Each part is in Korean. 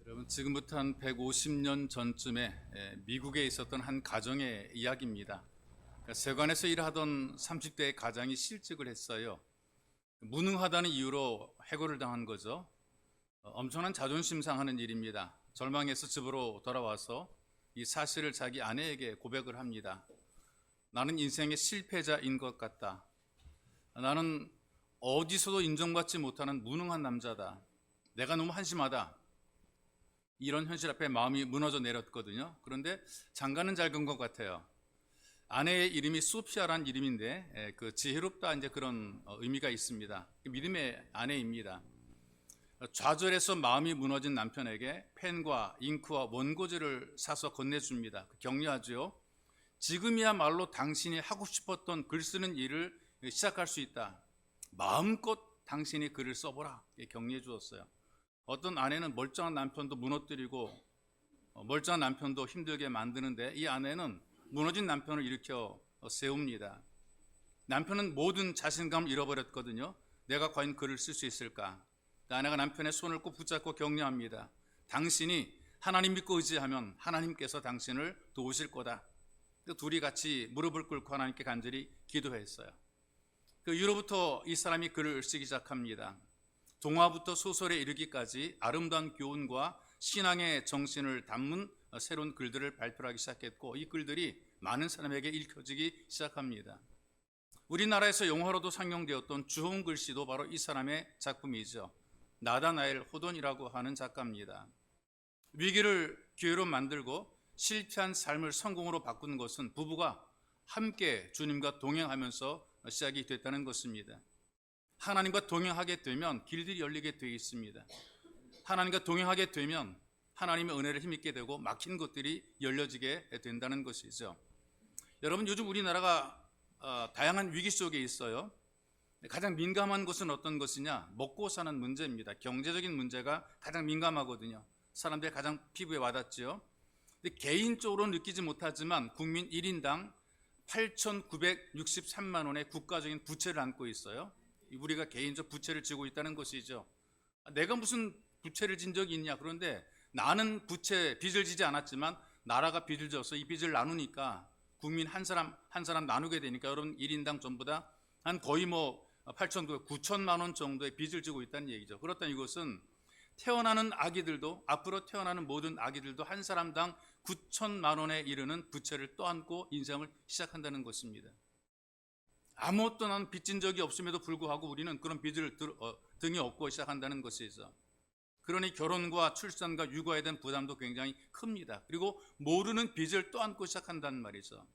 여러분, 지금부터 한 150년 전쯤에 미국에 있었던 한 가정의 이야기입니다. 그러니까 세관에서 일하던 30대의 가장이 실직을 했어요. 무능하다는 이유로 해고를 당한 거죠. 엄청난 자존심 상하는 일입니다. 절망해서 집으로 돌아와서 이 사실을 자기 아내에게 고백을 합니다. 나는 인생의 실패자인 것 같다. 나는 어디서도 인정받지 못하는 무능한 남자다. 내가 너무 한심하다. 이런 현실 앞에 마음이 무너져 내렸거든요. 그런데 장가는 잘 간 것 같아요. 아내의 이름이 소피아라는 이름인데 그 지혜롭다 이제 그런 의미가 있습니다. 믿음의 아내입니다. 좌절해서 마음이 무너진 남편에게 펜과 잉크와 원고지를 사서 건네줍니다. 격려하죠. 지금이야말로 당신이 하고 싶었던 글 쓰는 일을 시작할 수 있다. 마음껏 당신이 글을 써보라. 격려해 주었어요. 어떤 아내는 멀쩡한 남편도 무너뜨리고 멀쩡한 남편도 힘들게 만드는데 이 아내는 무너진 남편을 일으켜 세웁니다. 남편은 모든 자신감을 잃어버렸거든요. 내가 과연 글을 쓸 수 있을까? 아내가 남편의 손을 꼭 붙잡고 격려합니다. 당신이 하나님 믿고 의지하면 하나님께서 당신을 도우실 거다. 둘이 같이 무릎을 꿇고 하나님께 간절히 기도했어요. 그 이후로부터 이 사람이 글을 쓰기 시작합니다. 동화부터 소설에 이르기까지 아름다운 교훈과 신앙의 정신을 담은 새로운 글들을 발표하기 시작했고 이 글들이 많은 사람에게 읽혀지기 시작합니다. 우리나라에서 영화로도 상영되었던 주홍 글씨도 바로 이 사람의 작품이죠. 나다나엘 호돈이라고 하는 작가입니다. 위기를 기회로 만들고 실패한 삶을 성공으로 바꾸는 것은 부부가 함께 주님과 동행하면서 시작이 됐다는 것입니다. 하나님과 동행하게 되면 길들이 열리게 되어 있습니다. 하나님과 동행하게 되면 하나님의 은혜를 힘입게 되고 막힌 것들이 열려지게 된다는 것이죠. 여러분, 요즘 우리나라가 다양한 위기 속에 있어요. 가장 민감한 것은 어떤 것이냐? 먹고 사는 문제입니다. 경제적인 문제가 가장 민감하거든요. 사람들이 가장 피부에 와닿지요. 근데 개인적으로 느끼지 못하지만 국민 1인당 8,963만 원의 국가적인 부채를 안고 있어요. 우리가 개인적 부채를 지고 있다는 것이죠. 내가 무슨 부채를 진 적이 있냐? 그런데 나는 빚을 지지 않았지만 나라가 빚을 져서 이 빚을 나누니까 국민 한 사람 한 사람 나누게 되니까 여러분 1인당 전부 다 한 거의 8,900, 9천만 원 정도의 빚을 지고 있다는 얘기죠. 그렇다면 이것은 태어나는 아기들도 앞으로 태어나는 모든 아기들도 한 사람당 9천만 원에 이르는 부채를 떠안고 인생을 시작한다는 것입니다. 아무것도 난 빚진 적이 없음에도 불구하고 우리는 그런 빚을 등에 업고 시작한다는 것이죠. 그러니 결혼과 출산과 육아에 대한 부담도 굉장히 큽니다. 그리고 모르는 빚을 떠안고 시작한다는 말이죠.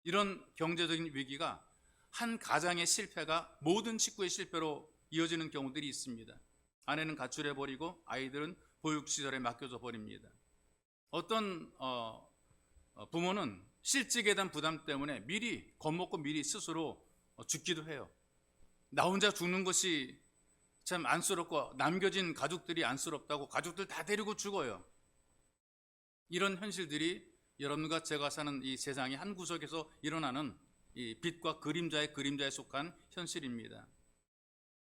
이런 경제적인 위기가 한 가장의 실패가 모든 식구의 실패로 이어지는 경우들이 있습니다. 아내는 가출해버리고 아이들은 보육시설에 맡겨져 버립니다. 어떤 부모는 실직에 대한 부담 때문에 미리 겁먹고 미리 스스로 죽기도 해요. 나 혼자 죽는 것이 참 안쓰럽고 남겨진 가족들이 안쓰럽다고 가족들 다 데리고 죽어요. 이런 현실들이 여러분과 제가 사는 이 세상의 한 구석에서 일어나는 이 빛과 그림자에 속한 현실입니다.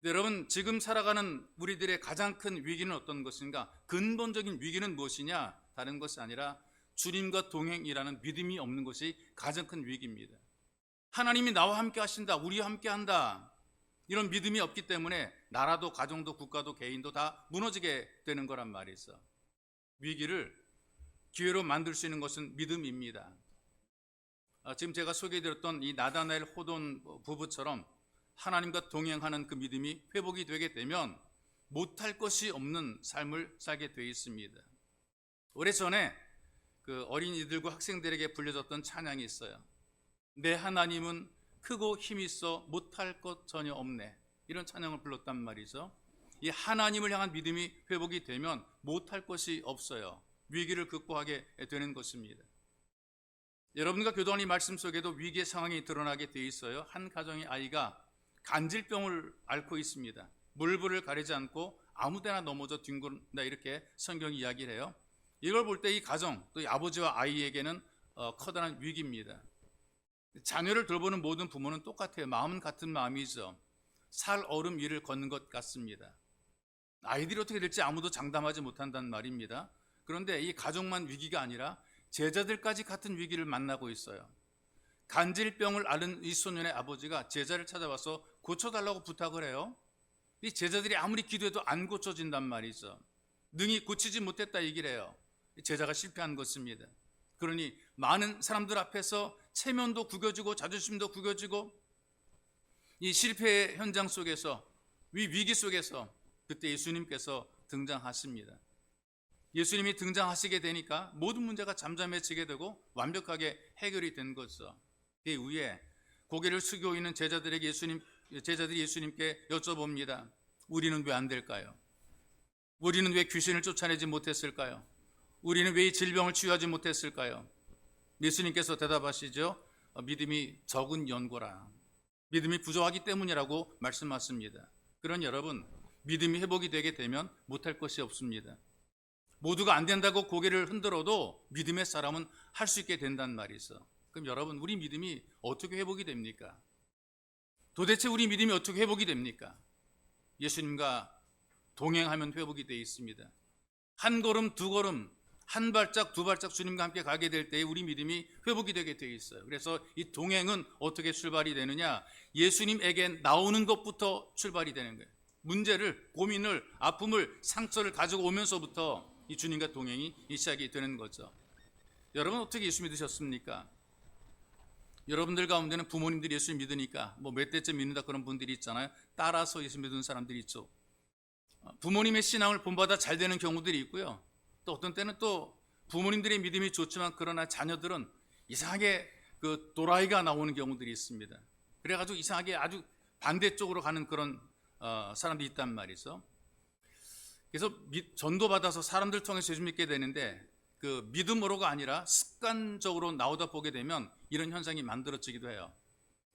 여러분, 지금 살아가는 우리들의 가장 큰 위기는 어떤 것인가? 근본적인 위기는 무엇이냐? 다른 것이 아니라 주님과 동행이라는 믿음이 없는 것이 가장 큰 위기입니다. 하나님이 나와 함께 하신다, 우리와 함께 한다, 이런 믿음이 없기 때문에 나라도 가정도 국가도 개인도 다 무너지게 되는 거란 말이죠. 위기를 기회로 만들 수 있는 것은 믿음입니다. 지금 제가 소개해드렸던 이 나다나엘 호돈 부부처럼 하나님과 동행하는 그 믿음이 회복이 되게 되면 못할 것이 없는 삶을 살게 되어 있습니다. 오래전에 그 어린이들과 학생들에게 불려졌던 찬양이 있어요. 내 하나님은 크고 힘이 있어 못할 것 전혀 없네. 이런 찬양을 불렀단 말이죠. 이 하나님을 향한 믿음이 회복이 되면 못할 것이 없어요. 위기를 극복하게 되는 것입니다. 여러분과 교도한 이 말씀 속에도 위기의 상황이 드러나게 되어 있어요. 한 가정의 아이가 간질병을 앓고 있습니다. 물불을 가리지 않고 아무데나 넘어져 뒹군다, 이렇게 성경이 이야기를 해요. 이걸 볼 때 이 가정, 또 이 아버지와 아이에게는 커다란 위기입니다. 자녀를 돌보는 모든 부모는 똑같아요. 마음은 같은 마음이죠. 살 얼음 위를 걷는 것 같습니다. 아이들이 어떻게 될지 아무도 장담하지 못한단 말입니다. 그런데 이 가족만 위기가 아니라 제자들까지 같은 위기를 만나고 있어요. 간질병을 앓은 이 소년의 아버지가 제자를 찾아와서 고쳐달라고 부탁을 해요. 이 제자들이 아무리 기도해도 안 고쳐진단 말이죠. 능히 고치지 못했다 얘기를 해요. 제자가 실패한 것입니다. 그러니 많은 사람들 앞에서 체면도 구겨지고 자존심도 구겨지고 이 실패의 현장 속에서, 이 위기 속에서 그때 예수님께서 등장하십니다. 예수님이 등장하시게 되니까 모든 문제가 잠잠해지게 되고 완벽하게 해결이 된 거죠. 그 후에 고개를 숙이고 있는 제자들이 예수님께 여쭤봅니다. 우리는 왜 안 될까요? 우리는 왜 귀신을 쫓아내지 못했을까요? 우리는 왜 이 질병을 치유하지 못했을까요? 예수님께서 대답하시죠. 믿음이 적은 연고라. 믿음이 부족하기 때문이라고 말씀하십니다. 그런 여러분, 믿음이 회복이 되게 되면 못할 것이 없습니다. 모두가 안 된다고 고개를 흔들어도 믿음의 사람은 할 수 있게 된단 말이죠. 그럼 여러분, 우리 믿음이 어떻게 회복이 됩니까? 도대체 우리 믿음이 어떻게 회복이 됩니까? 예수님과 동행하면 회복이 되어 있습니다. 한 걸음, 두 걸음, 한 발짝, 두 발짝 주님과 함께 가게 될 때에 우리 믿음이 회복이 되게 되어 있어요. 그래서 이 동행은 어떻게 출발이 되느냐? 예수님에게 나오는 것부터 출발이 되는 거예요. 문제를, 고민을, 아픔을, 상처를 가지고 오면서부터 이 주님과 동행이 시작이 되는 거죠. 여러분 어떻게 예수 믿으셨습니까? 여러분들 가운데는 부모님들이 예수 믿으니까 뭐 몇 대째 믿는다 그런 분들이 있잖아요. 따라서 예수 믿는 사람들이 있죠. 부모님의 신앙을 본받아 잘 되는 경우들이 있고요. 또 어떤 때는 또 부모님들의 믿음이 좋지만 그러나 자녀들은 이상하게 그 도라이가 나오는 경우들이 있습니다. 그래가지고 이상하게 아주 반대쪽으로 가는 그런 사람들이 있단 말이죠. 그래서 전도받아서 사람들 통해서 예수 믿게 되는데 그 믿음으로가 아니라 습관적으로 나오다 보게 되면 이런 현상이 만들어지기도 해요.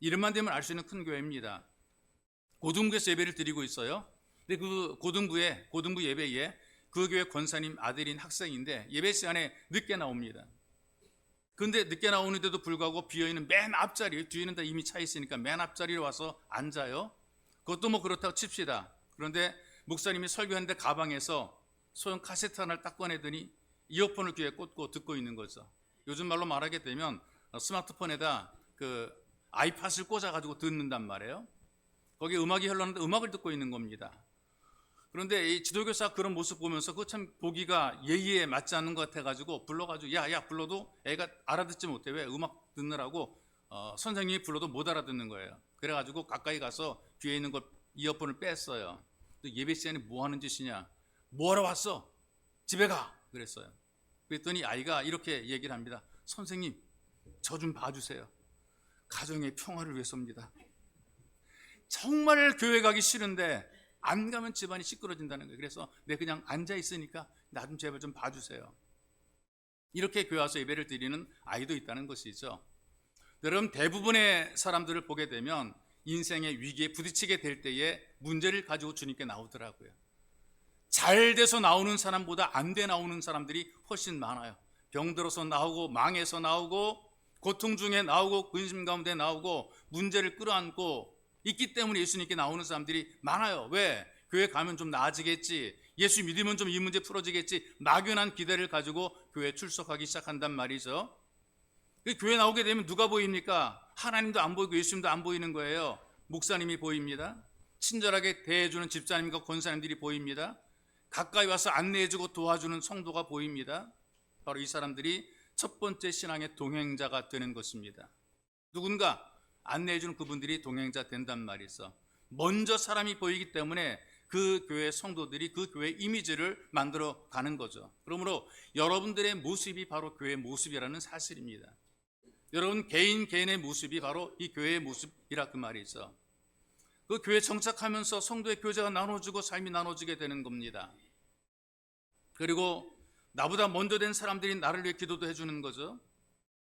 이름만 되면 알 수 있는 큰 교회입니다. 고등부에서 예배를 드리고 있어요. 근데 그 고등부 예배에 그 교회 권사님 아들인 학생인데 예배 시간에 늦게 나옵니다. 그런데 늦게 나오는데도 불구하고 비어있는 맨 앞자리, 뒤에는 다 이미 차 있으니까 맨 앞자리에 와서 앉아요. 그것도 뭐 그렇다고 칩시다. 그런데 목사님이 설교하는데 가방에서 소형 카세트 하나를 딱 꺼내더니 이어폰을 귀에 꽂고 듣고 있는 거죠. 요즘 말로 말하게 되면 스마트폰에다 그 아이팟을 꽂아가지고 듣는단 말이에요. 거기에 음악이 흘러나는데 음악을 듣고 있는 겁니다. 그런데 이 지도교사가 그런 모습 보면서 그거 참 보기가 예의에 맞지 않는 것 같아가지고 불러가지고 야 불러도 애가 알아듣지 못해. 왜? 음악 듣느라고 선생님이 불러도 못 알아듣는 거예요. 그래가지고 가까이 가서 귀에 있는 것 이어폰을 뺐어요. 또 예배 시간에 뭐 하는 짓이냐? 뭐하러 왔어? 집에 가! 그랬어요. 그랬더니 아이가 이렇게 얘기를 합니다. 선생님, 저 좀 봐주세요. 가정의 평화를 위해서입니다. 정말 교회 가기 싫은데 안 가면 집안이 시끄러진다는 거예요. 그래서 내 그냥 앉아 있으니까 나 좀 제발 좀 봐주세요. 이렇게 교회 와서 예배를 드리는 아이도 있다는 것이죠. 여러분, 대부분의 사람들을 보게 되면 인생의 위기에 부딪히게 될 때에 문제를 가지고 주님께 나오더라고요. 잘 돼서 나오는 사람보다 안 돼 나오는 사람들이 훨씬 많아요. 병들어서 나오고 망해서 나오고 고통 중에 나오고 근심 가운데 나오고 문제를 끌어안고 있기 때문에 예수님께 나오는 사람들이 많아요. 왜? 교회 가면 좀 나아지겠지, 예수 믿으면 좀 이 문제 풀어지겠지, 막연한 기대를 가지고 교회에 출석하기 시작한단 말이죠. 교회 나오게 되면 누가 보입니까? 하나님도 안 보이고 예수님도 안 보이는 거예요. 목사님이 보입니다. 친절하게 대해주는 집사님과 권사님들이 보입니다. 가까이 와서 안내해주고 도와주는 성도가 보입니다. 바로 이 사람들이 첫 번째 신앙의 동행자가 되는 것입니다. 누군가 안내해주는 그분들이 동행자 된단 말이죠. 먼저 사람이 보이기 때문에 그 교회 성도들이 그 교회 이미지를 만들어 가는 거죠. 그러므로 여러분들의 모습이 바로 교회의 모습이라는 사실입니다. 여러분 개인의 모습이 바로 이 교회의 모습이라 그 말이죠. 그 교회에 정착하면서 성도의 교제가 나눠지고 삶이 나눠지게 되는 겁니다. 그리고 나보다 먼저 된 사람들이 나를 위해 기도도 해주는 거죠.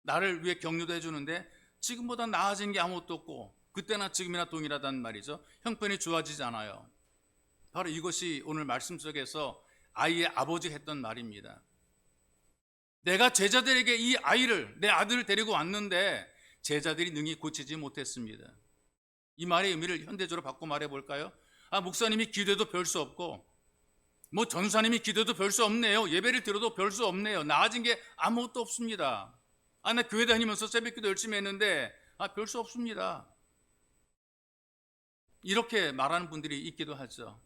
나를 위해 격려도 해주는데 지금보다 나아진 게 아무것도 없고 그때나 지금이나 동일하단 말이죠. 형편이 좋아지지 않아요. 바로 이것이 오늘 말씀 속에서 아이의 아버지가 했던 말입니다. 내가 제자들에게 이 아이를, 내 아들을 데리고 왔는데 제자들이 능히 고치지 못했습니다. 이 말의 의미를 현대적으로 바꿔 말해볼까요? 목사님이 기도해도 별 수 없고 뭐 전사님이 기도도 별 수 없네요. 예배를 드려도 별 수 없네요. 나아진 게 아무것도 없습니다. 나 교회 다니면서 새벽기도 열심히 했는데 별 수 없습니다. 이렇게 말하는 분들이 있기도 하죠.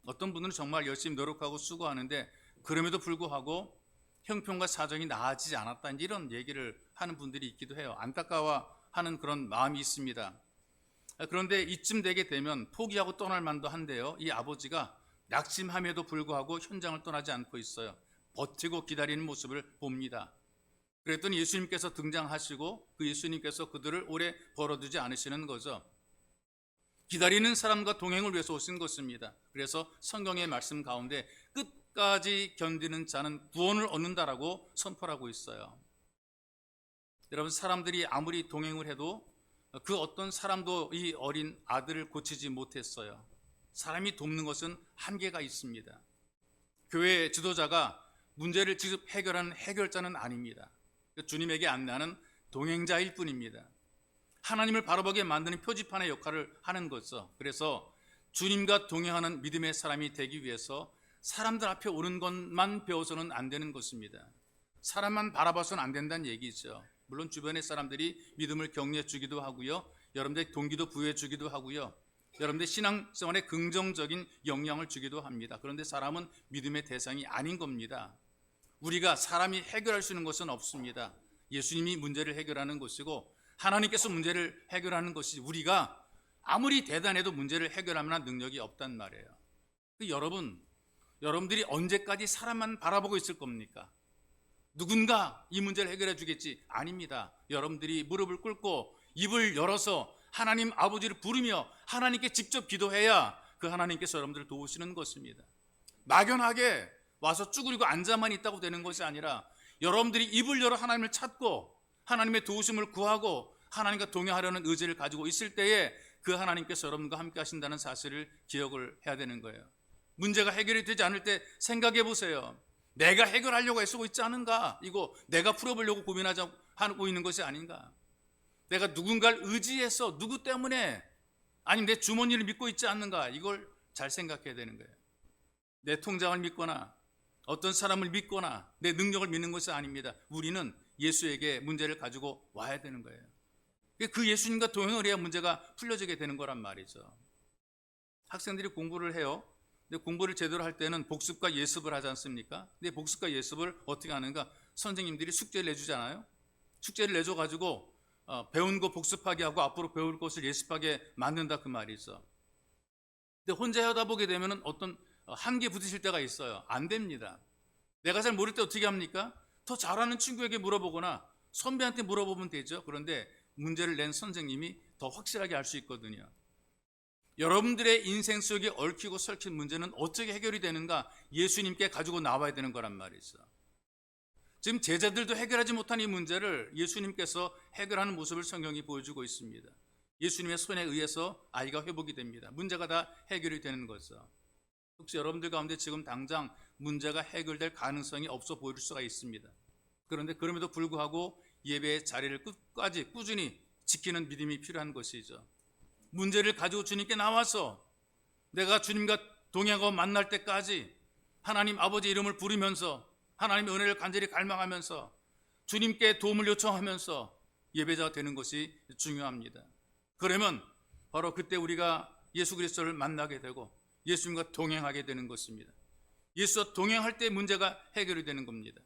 어떤 분들은 정말 열심히 노력하고 수고하는데 그럼에도 불구하고 형편과 사정이 나아지지 않았다, 이런 얘기를 하는 분들이 있기도 해요. 안타까워하는 그런 마음이 있습니다. 그런데 이쯤 되게 되면 포기하고 떠날 만도 한데요, 이 아버지가 낙심함에도 불구하고 현장을 떠나지 않고 있어요. 버티고 기다리는 모습을 봅니다. 그랬더니 예수님께서 등장하시고 그 예수님께서 그들을 오래 벌어두지 않으시는 거죠. 기다리는 사람과 동행을 위해서 오신 것입니다. 그래서 성경의 말씀 가운데 끝까지 견디는 자는 구원을 얻는다라고 선포하고 있어요. 여러분, 사람들이 아무리 동행을 해도 그 어떤 사람도 이 어린 아들을 고치지 못했어요. 사람이 돕는 것은 한계가 있습니다. 교회 지도자가 문제를 직접 해결하는 해결자는 아닙니다. 주님에게 안내하는 동행자일 뿐입니다. 하나님을 바라보게 만드는 표지판의 역할을 하는 거죠. 그래서 주님과 동행하는 믿음의 사람이 되기 위해서 사람들 앞에 오는 것만 배워서는 안 되는 것입니다. 사람만 바라봐서는 안 된다는 얘기죠. 물론 주변의 사람들이 믿음을 격려해 주기도 하고요, 여러분들 동기도 부여해 주기도 하고요, 여러분들 신앙생활에 긍정적인 영향을 주기도 합니다. 그런데 사람은 믿음의 대상이 아닌 겁니다. 우리가 사람이 해결할 수 있는 것은 없습니다. 예수님이 문제를 해결하는 것이고 하나님께서 문제를 해결하는 것이, 우리가 아무리 대단해도 문제를 해결하는 능력이 없단 말이에요. 여러분들이 언제까지 사람만 바라보고 있을 겁니까? 누군가 이 문제를 해결해 주겠지? 아닙니다. 여러분들이 무릎을 꿇고 입을 열어서 하나님 아버지를 부르며 하나님께 직접 기도해야 그 하나님께서 여러분들을 도우시는 것입니다. 막연하게 와서 쭈그리고 앉아만 있다고 되는 것이 아니라 여러분들이 입을 열어 하나님을 찾고 하나님의 도우심을 구하고 하나님과 동행하려는 의지를 가지고 있을 때에 그 하나님께서 여러분과 함께 하신다는 사실을 기억을 해야 되는 거예요. 문제가 해결이 되지 않을 때 생각해 보세요. 내가 해결하려고 애쓰고 있지 않은가? 이거 내가 풀어보려고 고민하고 있는 것이 아닌가? 내가 누군가를 의지해서 누구 때문에, 아니면 내 주머니를 믿고 있지 않는가? 이걸 잘 생각해야 되는 거예요. 내 통장을 믿거나 어떤 사람을 믿거나 내 능력을 믿는 것이 아닙니다. 우리는 예수에게 문제를 가지고 와야 되는 거예요. 그 예수님과 동행을 해야 문제가 풀려지게 되는 거란 말이죠. 학생들이 공부를 해요. 근데 공부를 제대로 할 때는 복습과 예습을 하지 않습니까? 근데 복습과 예습을 어떻게 하는가? 선생님들이 숙제를 내주잖아요. 숙제를 내줘가지고 배운 거 복습하게 하고 앞으로 배울 것을 예습하게 만든다, 그 말이죠. 근데 혼자 하다 보게 되면 어떤 한계 부딪힐 때가 있어요. 안 됩니다. 내가 잘 모를 때 어떻게 합니까? 더 잘하는 친구에게 물어보거나 선배한테 물어보면 되죠. 그런데 문제를 낸 선생님이 더 확실하게 알 수 있거든요. 여러분들의 인생 속에 얽히고 설킨 문제는 어떻게 해결이 되는가? 예수님께 가지고 나와야 되는 거란 말이죠. 지금 제자들도 해결하지 못한 이 문제를 예수님께서 해결하는 모습을 성경이 보여주고 있습니다. 예수님의 손에 의해서 아이가 회복이 됩니다. 문제가 다 해결이 되는 거죠. 혹시 여러분들 가운데 지금 당장 문제가 해결될 가능성이 없어 보일 수가 있습니다. 그런데 그럼에도 불구하고 예배의 자리를 끝까지 꾸준히 지키는 믿음이 필요한 것이죠. 문제를 가지고 주님께 나와서 내가 주님과 동행하고 만날 때까지 하나님 아버지 이름을 부르면서 하나님의 은혜를 간절히 갈망하면서 주님께 도움을 요청하면서 예배자가 되는 것이 중요합니다. 그러면 바로 그때 우리가 예수 그리스도를 만나게 되고 예수님과 동행하게 되는 것입니다. 예수와 동행할 때 문제가 해결이 되는 겁니다.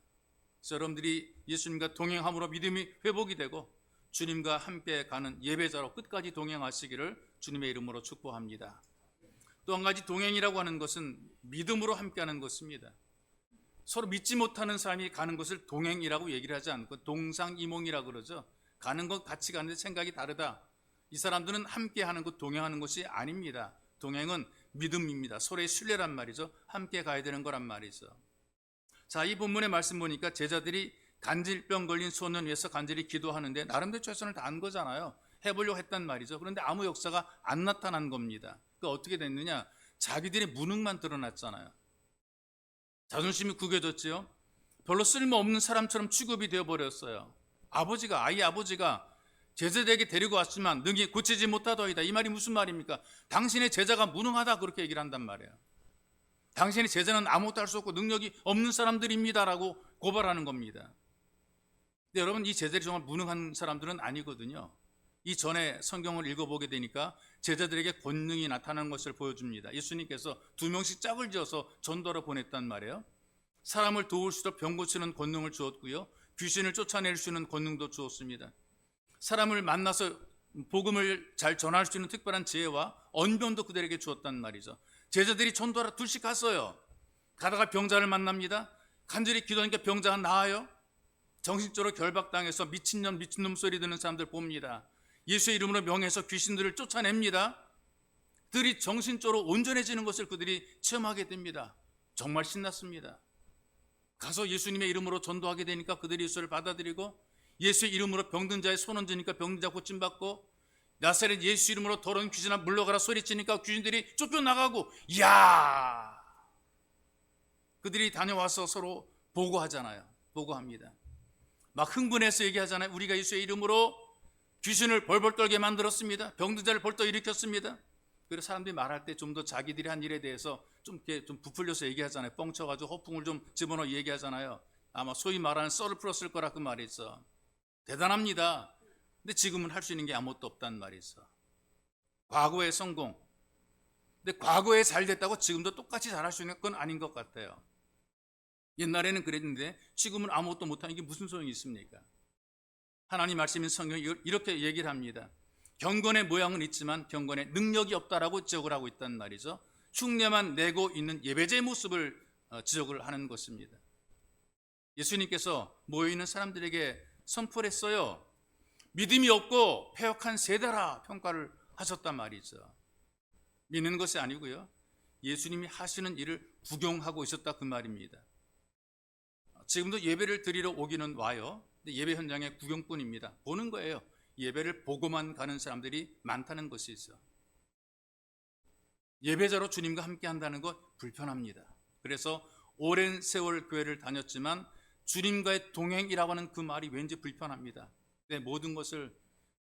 그래서 여러분들이 예수님과 동행함으로 믿음이 회복이 되고 주님과 함께 가는 예배자로 끝까지 동행하시기를 주님의 이름으로 축복합니다. 또 한 가지 동행이라고 하는 것은 믿음으로 함께하는 것입니다. 서로 믿지 못하는 사람이 가는 것을 동행이라고 얘기를 하지 않고 동상이몽이라고 그러죠. 가는 것 같이 가는데 생각이 다르다. 이 사람들은 함께하는 것, 동행하는 것이 아닙니다. 동행은 믿음입니다. 서로의 신뢰란 말이죠. 함께 가야 되는 거란 말이죠. 자, 이 본문의 말씀 보니까 제자들이 간질병 걸린 소년 위해서 간절히 기도하는데 나름대로 최선을 다한 거잖아요. 해보려고 했단 말이죠. 그런데 아무 역사가 안 나타난 겁니다. 그 어떻게 됐느냐? 자기들의 무능만 드러났잖아요. 자존심이 구겨졌지요. 별로 쓸모없는 사람처럼 취급이 되어버렸어요. 아이 아버지가 제자들에게 데리고 왔지만 능히 고치지 못하더이다. 이 말이 무슨 말입니까? 당신의 제자가 무능하다, 그렇게 얘기를 한단 말이에요. 당신의 제자는 아무것도 할 수 없고 능력이 없는 사람들입니다라고 고발하는 겁니다. 근데 여러분, 이 제자들이 정말 무능한 사람들은 아니거든요. 이 전에 성경을 읽어보게 되니까 제자들에게 권능이 나타나는 것을 보여줍니다. 예수님께서 2명씩 짝을 지어서 전도하러 보냈단 말이에요. 사람을 도울 수 있도록 병 고치는 권능을 주었고요, 귀신을 쫓아낼 수 있는 권능도 주었습니다. 사람을 만나서 복음을 잘 전할 수 있는 특별한 지혜와 언변도 그들에게 주었단 말이죠. 제자들이 전도하러 둘씩 갔어요. 가다가 병자를 만납니다. 간절히 기도하니까 병자가 나아요. 정신적으로 결박당해서 미친년 미친놈 소리 듣는 사람들 봅니다. 예수의 이름으로 명해서 귀신들을 쫓아냅니다. 그들이 정신적으로 온전해지는 것을 그들이 체험하게 됩니다. 정말 신났습니다. 가서 예수님의 이름으로 전도하게 되니까 그들이 예수를 받아들이고, 예수의 이름으로 병든 자의 손 얹으니까 병든 자 고침받고, 나사렛 예수 이름으로 더러운 귀신아 물러가라 소리치니까 귀신들이 쫓겨나가고, 이야! 그들이 다녀와서 서로 보고하잖아요. 보고합니다. 막 흥분해서 얘기하잖아요. 우리가 예수의 이름으로 귀신을 벌벌 떨게 만들었습니다. 병든 자를 벌떡 일으켰습니다. 그래서 사람들이 말할 때 좀 더 자기들이 한 일에 대해서 좀 이렇게 좀 부풀려서 얘기하잖아요. 뻥쳐가지고 허풍을 좀 집어넣어 얘기하잖아요. 아마 소위 말하는 썰을 풀었을 거라 그 말이 있어. 대단합니다. 근데 지금은 할 수 있는 게 아무것도 없단 말이 있어. 과거의 성공. 근데 과거에 잘 됐다고 지금도 똑같이 잘할 수 있는 건 아닌 것 같아요. 옛날에는 그랬는데 지금은 아무것도 못하는 게 무슨 소용이 있습니까? 하나님 말씀인 성경이 이렇게 얘기를 합니다. 경건의 모양은 있지만 경건의 능력이 없다라고 지적을 하고 있단 말이죠. 흉내만 내고 있는 예배자의 모습을 지적을 하는 것입니다. 예수님께서 모여있는 사람들에게 선포를 했어요. 믿음이 없고 패역한 세대라 평가를 하셨단 말이죠. 믿는 것이 아니고요, 예수님이 하시는 일을 구경하고 있었다 그 말입니다. 지금도 예배를 드리러 오기는 와요. 근데 예배 현장에 구경뿐입니다. 보는 거예요. 예배를 보고만 가는 사람들이 많다는 것이 있어. 예배자로 주님과 함께 한다는 것 불편합니다. 그래서 오랜 세월 교회를 다녔지만 주님과의 동행이라고 하는 그 말이 왠지 불편합니다. 내 모든 것을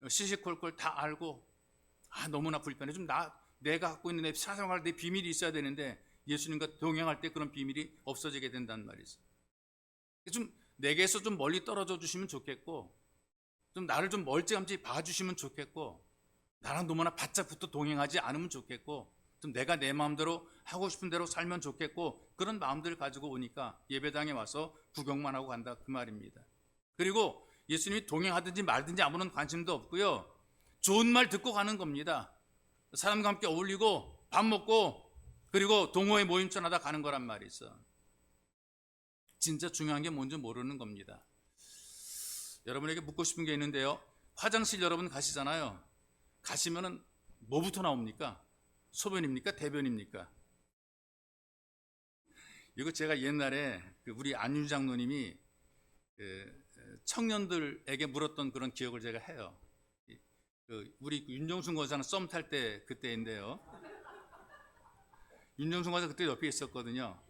시시콜콜 다 알고 너무나 불편해. 좀 내가 갖고 있는 내 사생활, 내 비밀이 있어야 되는데 예수님과 동행할 때 그런 비밀이 없어지게 된단 말이죠. 좀 내게서 좀 멀리 떨어져 주시면 좋겠고, 좀 나를 좀 멀찌감치 봐주시면 좋겠고, 나랑 너무나 바짝 붙어 동행하지 않으면 좋겠고, 좀 내가 내 마음대로 하고 싶은 대로 살면 좋겠고, 그런 마음들을 가지고 오니까 예배당에 와서 구경만 하고 간다 그 말입니다. 그리고 예수님이 동행하든지 말든지 아무런 관심도 없고요, 좋은 말 듣고 가는 겁니다. 사람과 함께 어울리고 밥 먹고 그리고 동호회 모임처럼 하다 가는 거란 말이 있어. 진짜 중요한 게 뭔지 모르는 겁니다. 여러분에게 묻고 싶은 게 있는데요, 화장실 여러분 가시잖아요. 가시면은 뭐부터 나옵니까? 소변입니까? 대변입니까? 이거 제가 옛날에 우리 안윤 장로님이 청년들에게 물었던 그런 기억을 제가 해요. 우리 윤정순 권사는 썸 탈 때 그때인데요, 윤정순 권사 그때 옆에 있었거든요.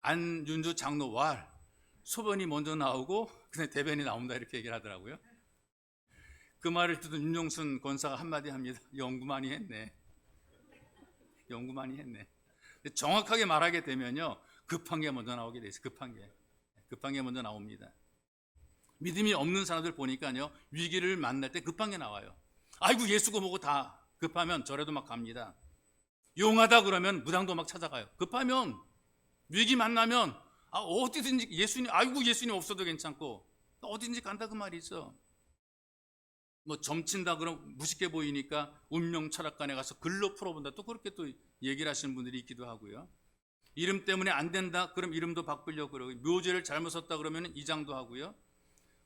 안윤주 장로 왈 소변이 먼저 나오고 그다음에 대변이 나온다 이렇게 얘기를 하더라고요. 그 말을 듣던 윤정순 권사가 한마디 합니다. 연구 많이 했네. 연구 많이 했네. 정확하게 말하게 되면요, 급한 게 먼저 나오게 돼 있어요. 급한 게 먼저 나옵니다. 믿음이 없는 사람들 보니까요, 위기를 만날 때 급한 게 나와요. 아이고 예수고 뭐고 다 급하면 절에도 막 갑니다. 용하다 그러면 무당도 막 찾아가요. 급하면 위기 만나면 어디든지 예수님 없어도 괜찮고 어디든지 간다 그 말이 있어. 뭐 점친다 그럼 무식해 보이니까 운명 철학관에 가서 글로 풀어본다, 또 그렇게 또 얘기를 하시는 분들이 있기도 하고요. 이름 때문에 안 된다 그럼 이름도 바꾸려고 그러고, 묘지를 잘못 썼다 그러면 이장도 하고요.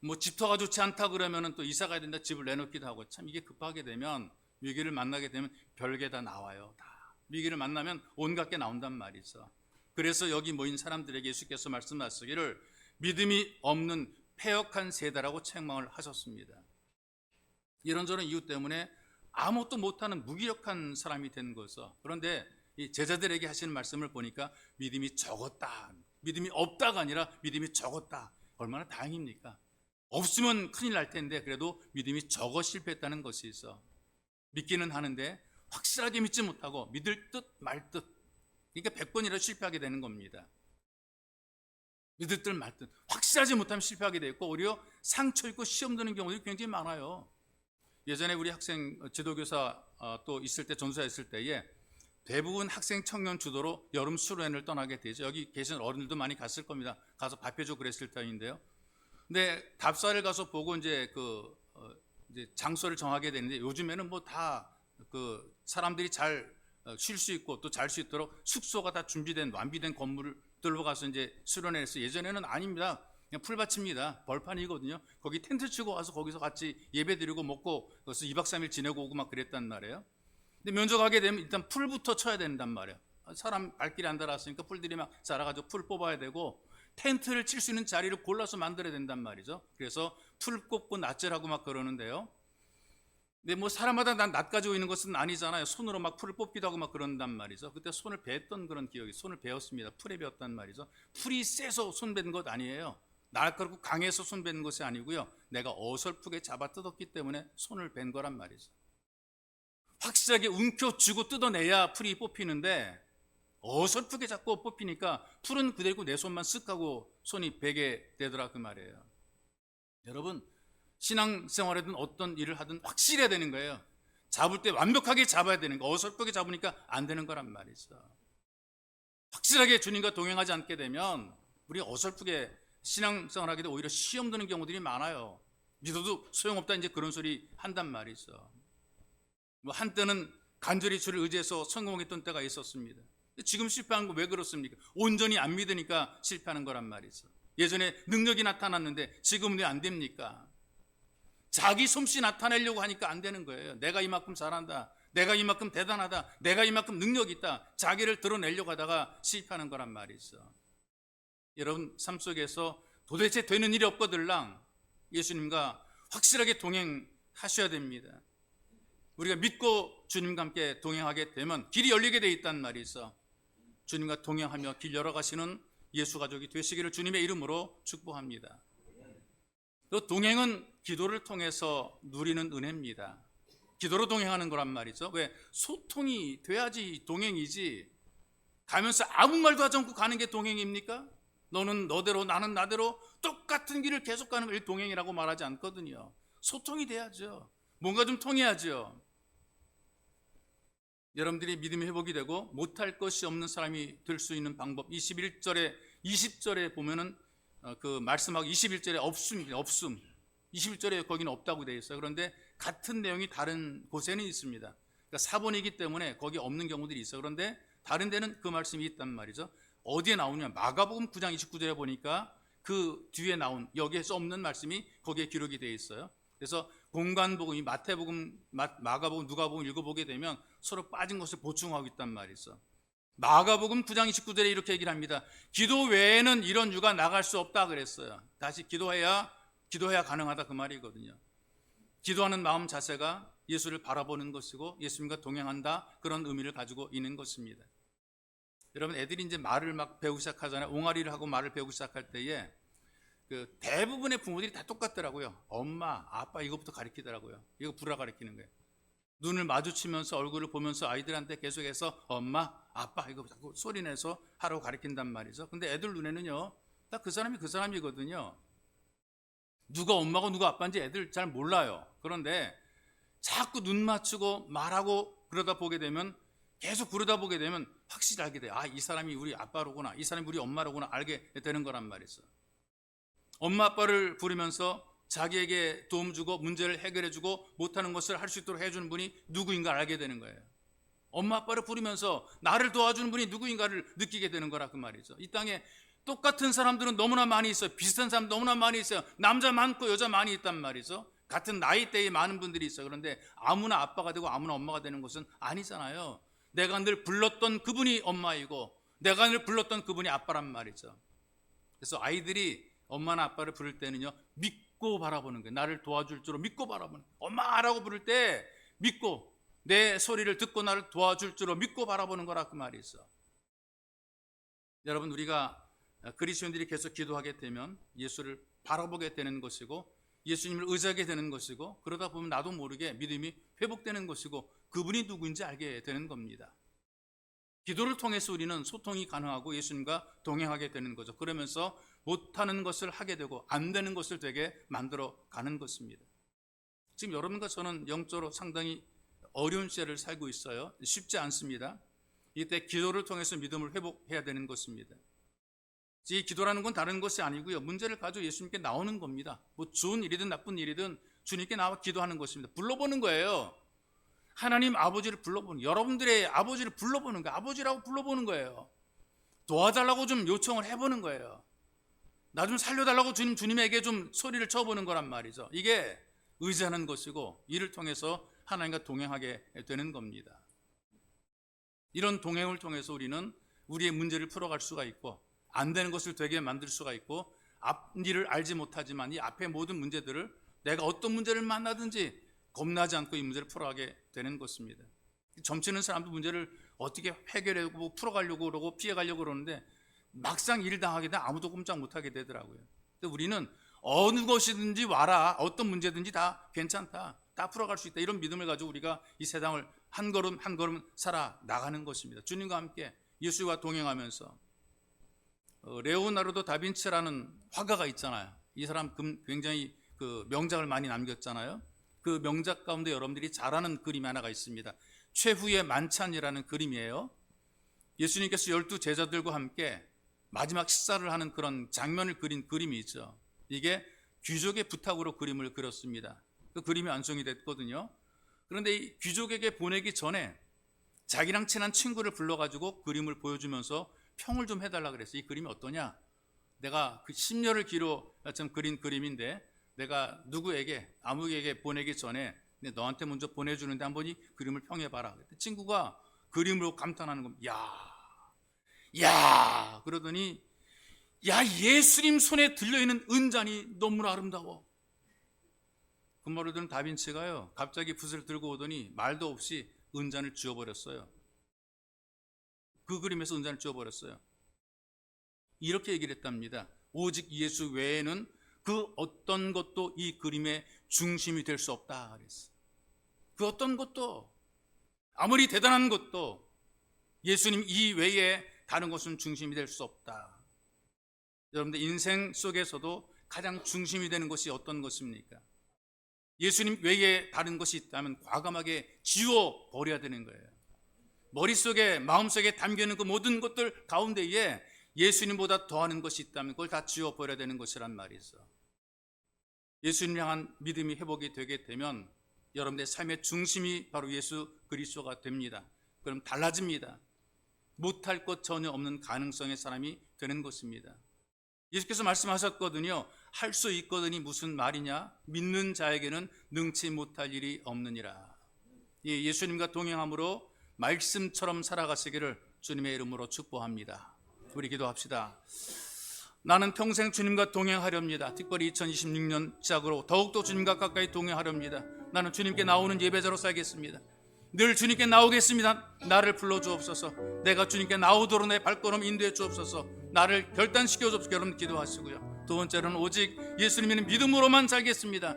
뭐 집터가 좋지 않다 그러면 또 이사 가야 된다 집을 내놓기도 하고, 참 이게 급하게 되면, 위기를 만나게 되면 별게 다 나와요. 다 위기를 만나면 온갖 게 나온단 말이죠. 그래서 여기 모인 사람들에게 예수께서 말씀하시기를 믿음이 없는 패역한 세대라고 책망을 하셨습니다. 이런저런 이유 때문에 아무것도 못하는 무기력한 사람이 된 거죠. 그런데 이 제자들에게 하시는 말씀을 보니까 믿음이 적었다, 믿음이 없다가 아니라 믿음이 적었다. 얼마나 다행입니까? 없으면 큰일 날 텐데 그래도 믿음이 적어 실패했다는 것이 있어. 믿기는 하는데 확실하게 믿지 못하고 믿을 듯 말 듯 그러니까 100번이라도 실패하게 되는 겁니다. 믿을 말든 확실하지 못하면 실패하게 되고 오히려 상처 입고 시험 드는 경우들이 굉장히 많아요. 예전에 우리 학생 지도교사 또 있을 때 전도사 있을 때에 대부분 학생 청년 주도로 여름 수련을 떠나게 되죠. 여기 계신 어른들도 많이 갔을 겁니다. 가서 발표하고 그랬을 터인데요. 근데 답사를 가서 보고 이제 이제 장소를 정하게 되는데 요즘에는 뭐 다 그 사람들이 잘 쉴 수 있고 또 잘 수 있도록 숙소가 다 준비된 완비된 건물들로 가서 이제 수련을 했어요. 예전에는 아닙니다. 그냥 풀밭입니다. 벌판이거든요. 거기 텐트 치고 와서 거기서 같이 예배 드리고 먹고 거기서 2박 3일 지내고 오고 막 그랬단 말이에요. 근데 면접하게 되면 일단 풀부터 쳐야 된단 말이에요. 사람 발길이 안 닳았으니까 풀들이 막 자라가지고 풀 뽑아야 되고 텐트를 칠 수 있는 자리를 골라서 만들어야 된단 말이죠. 그래서 풀 꼽고 낫절하고 막 그러는데요. 근데 뭐 사람마다 난 낫 가지고 있는 것은 아니잖아요. 손으로 막 풀을 뽑기도 하고 막 그런단 말이죠. 그때 손을 베었던 그런 기억이, 손을 베었습니다. 풀에 베었단 말이죠. 풀이 세서 손 벤 것 아니에요. 날카롭고 강해서 손 벤 것이 아니고요. 내가 어설프게 잡아 뜯었기 때문에 손을 벤 거란 말이죠. 확실하게 움켜쥐고 뜯어내야 풀이 뽑히는데 어설프게 자꾸 뽑히니까 풀은 그대로 내 손만 쓱 하고 손이 베게 되더라 그 말이에요. 여러분, 신앙생활에든 어떤 일을 하든 확실해야 되는 거예요. 잡을 때 완벽하게 잡아야 되는 거. 어설프게 잡으니까 안 되는 거란 말이죠. 확실하게 주님과 동행하지 않게 되면 우리 어설프게 신앙생활하게 되면 오히려 시험 드는 경우들이 많아요. 믿어도 소용없다 이제 그런 소리 한단 말이죠. 뭐 한때는 간절히 주를 의지해서 성공했던 때가 있었습니다. 지금 실패한 거 왜 그렇습니까? 온전히 안 믿으니까 실패하는 거란 말이죠. 예전에 능력이 나타났는데 지금은 왜 안 됩니까? 자기 솜씨 나타내려고 하니까 안 되는 거예요. 내가 이만큼 잘한다, 내가 이만큼 대단하다, 내가 이만큼 능력이 있다, 자기를 드러내려고 하다가 실패하는 거란 말이죠. 여러분 삶 속에서 도대체 되는 일이 없거들랑 예수님과 확실하게 동행하셔야 됩니다. 우리가 믿고 주님과 함께 동행하게 되면 길이 열리게 돼 있단 말이죠. 주님과 동행하며 길 열어가시는 예수 가족이 되시기를 주님의 이름으로 축복합니다. 또 동행은 기도를 통해서 누리는 은혜입니다. 기도로 동행하는 거란 말이죠. 왜? 소통이 돼야지 동행이지, 가면서 아무 말도 하지 않고 가는 게 동행입니까? 너는 너대로 나는 나대로 똑같은 길을 계속 가는 걸 동행이라고 말하지 않거든요. 소통이 돼야죠. 뭔가 좀 통해야죠. 여러분들이 믿음의 회복이 되고 못할 것이 없는 사람이 될 수 있는 방법, 21절에 20절에 보면은 그 말씀하고 21절에 없음입니다. 없음. 21절에 거기는 없다고 되어 있어요. 그런데 같은 내용이 다른 곳에는 있습니다. 그러니까 사본이기 때문에 거기 없는 경우들이 있어요. 그런데 다른 데는 그 말씀이 있단 말이죠. 어디에 나오냐? 마가복음 9장 29절에 보니까 그 뒤에 나온 여기에서 없는 말씀이 거기에 기록이 되어 있어요. 그래서 공간복음, 이 마태복음, 마가복음, 누가복음 읽어보게 되면 서로 빠진 것을 보충하고 있단 말이죠. 마가복음 9장 29절에 이렇게 얘기를 합니다. 기도 외에는 이런 유가 나갈 수 없다 그랬어요. 다시 기도해야 가능하다 그 말이거든요. 기도하는 마음 자세가 예수를 바라보는 것이고 예수님과 동행한다, 그런 의미를 가지고 있는 것입니다. 여러분, 애들이 이제 말을 막 배우기 시작하잖아요. 옹알이를 하고 말을 배우기 시작할 때에 그 대부분의 부모들이 다 똑같더라고요. 엄마, 아빠 이거부터 가르치더라고요. 이거 불어 가르치는 거예요. 눈을 마주치면서 얼굴을 보면서 아이들한테 계속해서 엄마, 아빠 이거 자꾸 소리내서 하라고 가르친단 말이죠. 근데 애들 눈에는요, 딱 그 사람이 그 사람이거든요. 누가 엄마고 누가 아빠인지 애들 잘 몰라요. 그런데 자꾸 눈 맞추고 말하고 그러다 보게 되면, 계속 그러다 보게 되면 확실히 알게 돼요. 아, 이 사람이 우리 아빠로구나, 이 사람이 우리 엄마로구나 알게 되는 거란 말이죠. 엄마 아빠를 부르면서 자기에게 도움 주고 문제를 해결해 주고 못하는 것을 할 수 있도록 해주는 분이 누구인가 알게 되는 거예요. 엄마 아빠를 부르면서 나를 도와주는 분이 누구인가를 느끼게 되는 거라 그 말이죠. 이 땅에 똑같은 사람들은 너무나 많이 있어요. 비슷한 사람 너무나 많이 있어요. 남자 많고 여자 많이 있단 말이죠. 같은 나이대에 많은 분들이 있어요. 그런데 아무나 아빠가 되고 아무나 엄마가 되는 것은 아니잖아요. 내가 늘 불렀던 그분이 엄마이고 내가 늘 불렀던 그분이 아빠란 말이죠. 그래서 아이들이 엄마나 아빠를 부를 때는요, 믿고 바라보는 거예요. 나를 도와줄 줄로 믿고 바라보는 거예요. 엄마라고 부를 때 믿고, 내 소리를 듣고 나를 도와줄 줄로 믿고 바라보는 거라 그 말이 있어. 여러분, 우리가 그리스도인들이 계속 기도하게 되면 예수를 바라보게 되는 것이고 예수님을 의지하게 되는 것이고, 그러다 보면 나도 모르게 믿음이 회복되는 것이고 그분이 누구인지 알게 되는 겁니다. 기도를 통해서 우리는 소통이 가능하고 예수님과 동행하게 되는 거죠. 그러면서 못하는 것을 하게 되고 안 되는 것을 되게 만들어 가는 것입니다. 지금 여러분과 저는 영적으로 상당히 어려운 시대를 살고 있어요. 쉽지 않습니다. 이때 기도를 통해서 믿음을 회복해야 되는 것입니다. 이 기도라는 건 다른 것이 아니고요, 문제를 가지고 예수님께 나오는 겁니다. 뭐 좋은 일이든 나쁜 일이든 주님께 나와 기도하는 것입니다. 불러보는 거예요. 하나님 아버지를 불러보는, 여러분들의 아버지를 불러보는 거예요. 아버지라고 불러보는 거예요. 도와달라고 좀 요청을 해보는 거예요. 나 좀 살려달라고 주님에게 좀 소리를 쳐보는 거란 말이죠. 이게 의지하는 것이고, 이를 통해서 하나님과 동행하게 되는 겁니다. 이런 동행을 통해서 우리는 우리의 문제를 풀어갈 수가 있고, 안 되는 것을 되게 만들 수가 있고, 앞일을 알지 못하지만 이 앞의 모든 문제들을 내가 어떤 문제를 만나든지 겁나지 않고 이 문제를 풀어가게 되는 것입니다. 점치는 사람도 문제를 어떻게 해결하고 풀어가려고 그러고 피해가려고 그러는데 막상 일 당하게 되면 아무도 꼼짝 못하게 되더라고요. 근데 우리는 어느 것이든지 와라, 어떤 문제든지 다 괜찮다, 다 풀어갈 수 있다, 이런 믿음을 가지고 우리가 이 세상을 한 걸음 한 걸음 살아나가는 것입니다. 주님과 함께 예수와 동행하면서. 레오나르도 다빈치라는 화가가 있잖아요. 이 사람 굉장히 그 명작을 많이 남겼잖아요. 그 명작 가운데 여러분들이 잘 아는 그림이 하나가 있습니다. 최후의 만찬이라는 그림이에요. 예수님께서 12 제자들과 함께 마지막 식사를 하는 그런 장면을 그린 그림이 있죠. 이게 귀족의 부탁으로 그림을 그렸습니다. 그 그림이 완성이 됐거든요. 그런데 이 귀족에게 보내기 전에 자기랑 친한 친구를 불러가지고 그림을 보여주면서 평을 좀 해달라 그랬어요. 이 그림이 어떠냐? 내가 그 10년을 기로 그린 그림인데 내가 누구에게, 아무에게 보내기 전에 너한테 먼저 보내주는데 한번 이 그림을 평해봐라. 친구가 그림으로 감탄하는 겁니다. 야, 그러더니 야, 예수님 손에 들려있는 은잔이 너무나 아름다워. 그 말을 들은 다빈치가요, 갑자기 붓을 들고 오더니 말도 없이 은잔을 쥐어버렸어요. 그 그림에서 은잔을 쥐어버렸어요. 이렇게 얘기를 했답니다. 오직 예수 외에는 그 어떤 것도 이 그림의 중심이 될 수 없다 그랬어요. 그 어떤 것도, 아무리 대단한 것도 예수님 이외에 다른 것은 중심이 될 수 없다. 여러분들 인생 속에서도 가장 중심이 되는 것이 어떤 것입니까? 예수님 외에 다른 것이 있다면 과감하게 지워버려야 되는 거예요. 머릿속에, 마음속에 담겨있는 그 모든 것들 가운데에 예수님보다 더하는 것이 있다면 그걸 다 지워버려야 되는 것이란 말이죠. 예수님 향한 믿음이 회복이 되게 되면 여러분들의 삶의 중심이 바로 예수 그리스도가 됩니다. 그럼 달라집니다. 못할 것 전혀 없는 가능성의 사람이 되는 것입니다. 예수께서 말씀하셨거든요. 할 수 있거든이 무슨 말이냐? 믿는 자에게는 능치 못할 일이 없느니라. 예수님과 동행함으로 말씀처럼 살아가시기를 주님의 이름으로 축복합니다. 우리 기도합시다. 나는 평생 주님과 동행하렵니다. 특별히 2026년 시작으로 더욱더 주님과 가까이 동행하렵니다. 나는 주님께 나오는 예배자로 살겠습니다. 늘 주님께 나오겠습니다. 나를 불러주옵소서. 내가 주님께 나오도록 내 발걸음 인도해 주옵소서. 나를 결단시켜 주옵소서. 여러분 기도하시고요. 두 번째로는 오직 예수님의 믿음으로만 살겠습니다.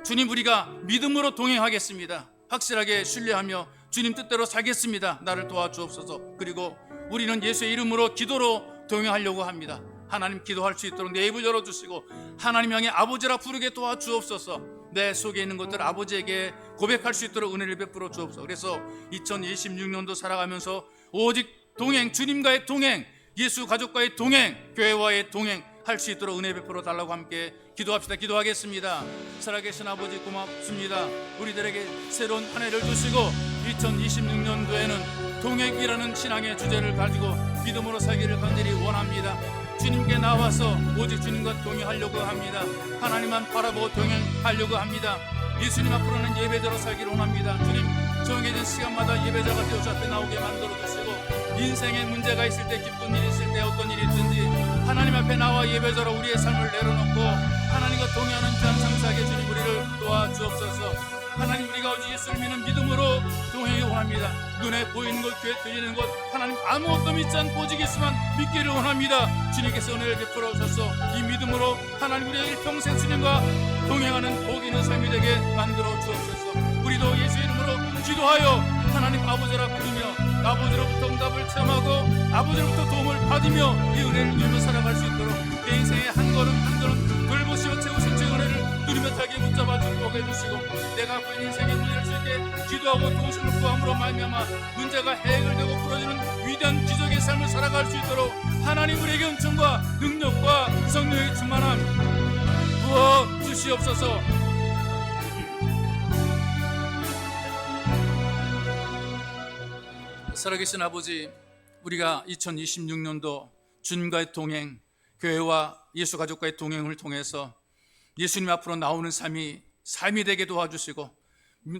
주님, 우리가 믿음으로 동행하겠습니다. 확실하게 신뢰하며 주님 뜻대로 살겠습니다. 나를 도와주옵소서. 그리고 우리는 예수의 이름으로 기도로 동행하려고 합니다. 하나님, 기도할 수 있도록 내 입을 열어주시고 하나님 향해 아버지라 부르게 도와주옵소서. 내 속에 있는 것들 아버지에게 고백할 수 있도록 은혜를 베풀어 주옵소서. 그래서 2026년도 살아가면서 오직 동행, 주님과의 동행, 예수 가족과의 동행, 교회와의 동행 할 수 있도록 은혜 베풀어 달라고 함께 기도합시다. 기도하겠습니다. 살아계신 아버지 고맙습니다. 우리들에게 새로운 한 해를 주시고 2026년도에는 동행이라는 신앙의 주제를 가지고 믿음으로 살기를 간절히 원합니다. 주님께 나와서 오직 주님과 동행하려고 합니다. 하나님만 바라보고 동행하려고 합니다. 예수님 앞으로는 예배자로 살기를 원합니다. 주님, 정해진 시간마다 예배자가 되어 주 앞에 나오게 만들어주시고 인생에 문제가 있을 때, 기쁜 일이 있을 때, 어떤 일이 있든지 하나님 앞에 나와 예배자로 우리의 삶을 내려놓고 하나님과 동행하는 자 상사에게 주님 우리를 도와주옵소서. 하나님, 우리가 오직 예수를 믿는 믿음으로 동행하기 원합니다. 눈에 보이는 것, 귀에 들리는 것, 하나님 아무것도 믿지 않고 오직 예수만 믿기를 원합니다. 주님께서 은혜를 베풀어 주셔서 이 믿음으로 하나님 우리의 일평생 주님과 동행하는 복 있는 삶이 되게 만들어 주옵소서. 우리도 예수의 이름으로 기도하여 하나님 아버지라 부르며 아버지로부터 응답을 체험하고 아버지로부터 도움을 받으며 이 은혜를 누리며 살아갈 수 있도록 내 인생의 한 걸음 한 걸음 돌보시어 채우신 주 은혜를 누리며 타게 붙잡아 축복해 주시고 내가 갖고 있는 인생의 문제를 수 있게 기도하고 도우심을 구함으로 말미암아 문제가 해결되고 풀어지는 위대한 기적의 삶을 살아갈 수 있도록 하나님 우리에게 은총과 능력과 성령의 충만함 부어 주시옵소서. 살아계신 아버지, 우리가 2026년도 주님과의 동행, 교회와 예수 가족과의 동행을 통해서 예수님 앞으로 나오는 삶이 되게 도와주시고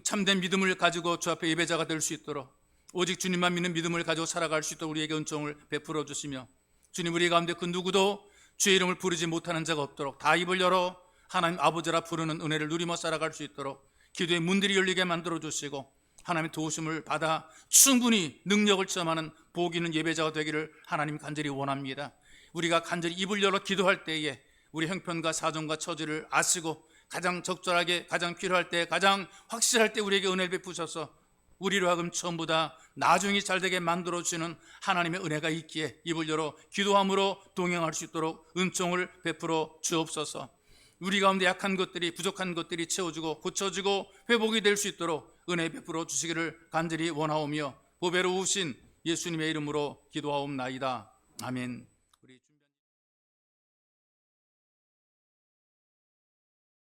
참된 믿음을 가지고 주 앞에 예배자가 될 수 있도록 오직 주님만 믿는 믿음을 가지고 살아갈 수 있도록 우리에게 은총을 베풀어 주시며 주님, 우리 가운데 그 누구도 주의 이름을 부르지 못하는 자가 없도록 다 입을 열어 하나님 아버지라 부르는 은혜를 누리며 살아갈 수 있도록 기도의 문들이 열리게 만들어 주시고 하나님의 도우심을 받아 충분히 능력을 체험하는 복 있는 예배자가 되기를 하나님 간절히 원합니다. 우리가 간절히 입을 열어 기도할 때에 우리 형편과 사정과 처지를 아시고 가장 적절하게 가장 필요할 때 가장 확실할 때 우리에게 은혜를 베푸셔서 우리로 하여금 처음보다 나중이 잘되게 만들어주시는 하나님의 은혜가 있기에 입을 열어 기도함으로 동행할 수 있도록 은총을 베풀어 주옵소서. 우리 가운데 약한 것들이 부족한 것들이 채워주고 고쳐지고 회복이 될 수 있도록 은혜 베풀어 주시기를 간절히 원하오며 보배로 우신 예수님의 이름으로 기도하옵나이다. 아멘.